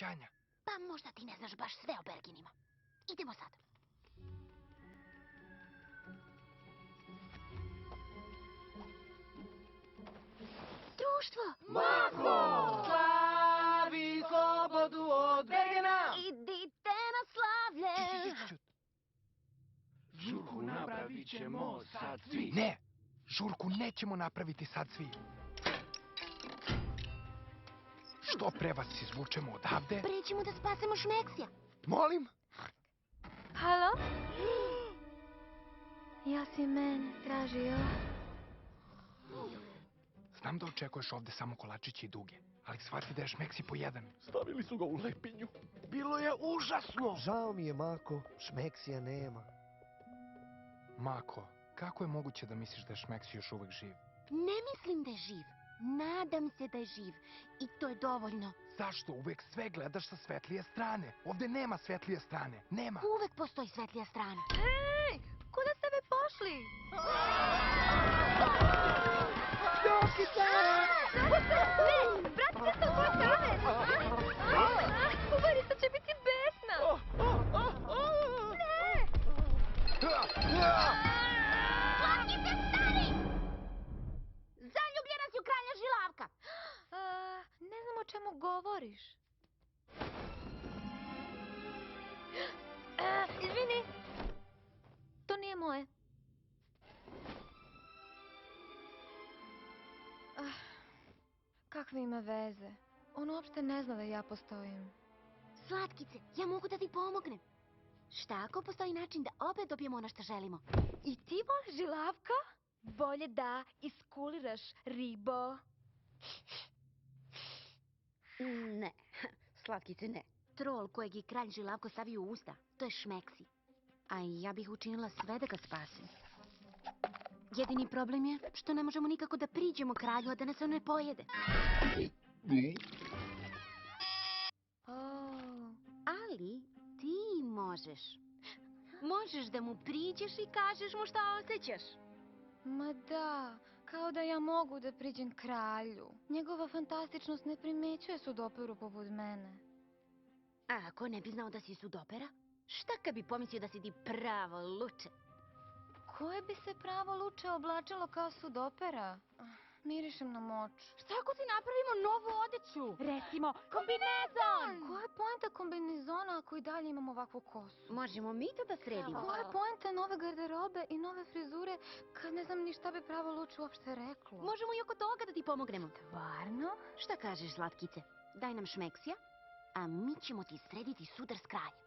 obećanja. Pa možda ti ne znaš baš sve o Berginima. Idemo sad. Društvo! Mako! Slavi slobodu od Bergena! Idite na slavlje! Žurku napravit ćemo sad svi. Ne! Žurku nećemo napraviti sad svi. Što pre vas izvučemo odavde? Pre ćemo da spasemo Šmeksija. Molim? Halo? Ja si mene tražio. Znam da očekuješ ovde samo kolačiće i duge, ali shvati da je Šmeksi po jedan. Stavili su ga u lepinju. Bilo je užasno. Žao mi je, Mako, Šmeksija nema. Mako, kako je moguće da misliš da je Šmeksi još uvek živ? Ne mislim da je živ. Nadam se da je živ. I to je dovoljno. Zašto uvek sve gledaš sa svetlije strane? Ovde nema svetlije strane. Nema. Uvek postoji svetlija strana. Ej, kuda ste me pošli? Jokica! Ne, vratite se u svoj kamen! Uverica će biti besna! Ne! Slatkice, stani! Zaljubljena si u kralja Žilavka. Ne znam o čemu govoriš. Izvini! To nije moje. Kakve ima veze? On uopšte ne zna da ja postojim. Slatkice, ja mogu da ti pomognem. Šta ako postoji način da opet dobijemo ono što želimo? I ti voliš Žilavka? Bolje da iskuliraš ribo. Ne, Slatkice, ne. Trol kojeg je kralj Žilavko stavio u usta, to je Šmeksi. A ja bih učinila sve da ga spasim. Jedini problem je što ne možemo nikako da priđemo kralju, a da nas on ne pojede. Ali ti možeš. Možeš da mu priđeš i kažeš mu šta osjećaš. Ma da, kao da ja mogu da priđem kralju. Njegova fantastičnost ne primećuje sudoperu poput mene. A ako ne bi znao da si sudopera? Šta kad bi pomislio da si ti pravo luče? Koje bi se pravo luče oblačilo kao sudopera? Mirišem na moč. Šta ako ti napravimo novu odeću? Recimo, kombinezon! Koja je poenta kombinezona ako i dalje imam ovakvu kosu? Možemo mi to da sredimo. Koja je poenta nove garderobe i nove frizure kad ne znam ni šta bi pravo luče uopšte reklo? Možemo i oko toga da ti pomognemo. Stvarno? Šta kažeš, Slatkice? Daj nam Šmeksija, a mi ćemo ti srediti sudar s kraljem.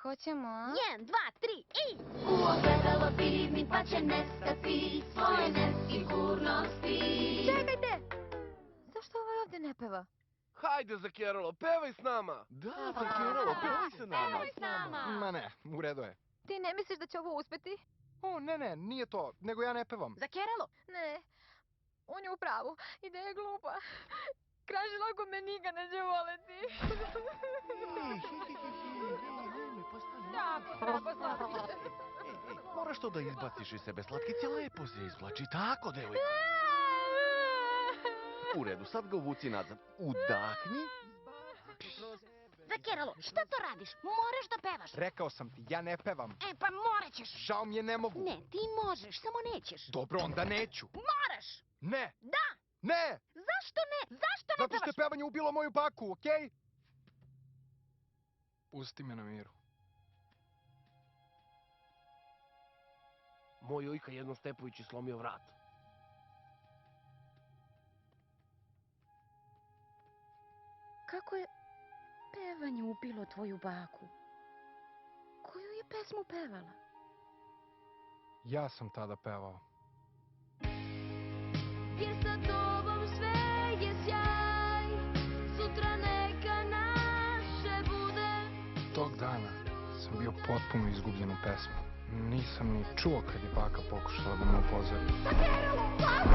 Hoćemo, a? 1, 2, 3 i... U ogledalo vidi mi pa će nestati svoje nesigurnosti. Čekajte! Zašto ovaj ovde ne peva? Hajde, Zakeralo, pevaj s nama. Da, Zakeralo, pevaj se nama. Pevaj s nama! Ma ne, u redu je. Ti ne misliš da će ovo uspeti? O, ne, nije to, nego ja ne pevam. Zakeralo! Ne, on je u pravu. Ideja je glupa. Kralj Žilavko me nikad neće voleti. Tako, tako, Slatkice. Moraš to da izbaciš iz sebe, Slatkice, lepo se izvlači. Tako, devojko. U redu, sad ga uvuci nazad. Udahni. Zakeralo, šta to radiš? Moraš da pevaš. Rekao sam ti, ja ne pevam. E, pa morat ćeš. Žao mi je, ne mogu. Ne, ti možeš, samo nećeš. Dobro, onda neću. Moraš! Ne, Da! ne! Zašto ne? Zašto ne Zato što pevaš? je pevanje ubilo moju baku, okej? Pusti me na miru. Moj ujka jedno stepujući slomio vrat. Kako je pevanje ubilo tvoju baku? Koju je pesmu pevala? Ja sam tada pevao. Jer sa tobom sve je sjaj, sutra neka naše bude. Tog dana sam bio potpuno izgubljen u pesmu. Nisam ni čuo kad je baka pokušala da me upozori.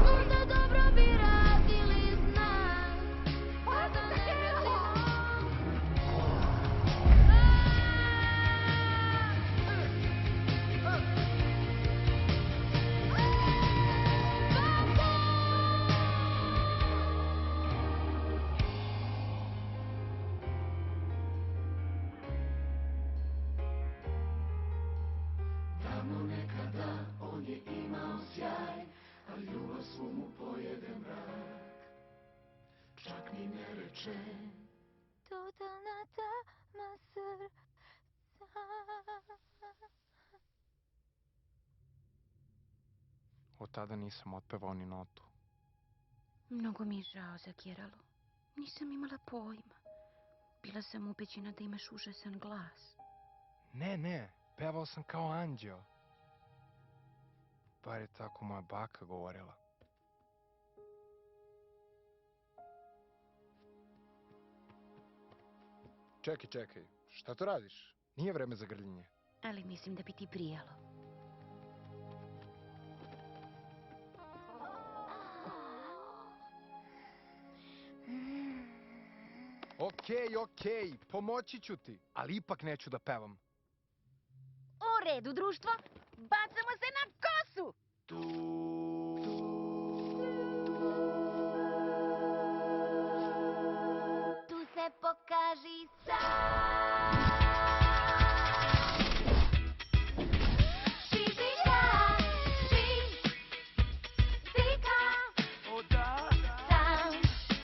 Možda dobro bi radili znak, a da ne bi čak ni ne reče. Totalna tama srca. Od tada nisam otpevao ni notu. Mnogo mi je žao za Kjeralu. Nisam imala pojma. Bila sam ubeđena da imaš užasan glas. Ne, pevao sam kao anđeo. Bar je tako moja baka govorila. Čekaj, šta to radiš? Nije vreme za grljenje. Ali mislim da bi ti prijalo. Okej, pomoći ću ti, ali ipak neću da pevam. U redu, društvo. Bacamo se na kosu! Tu se pokaži sam.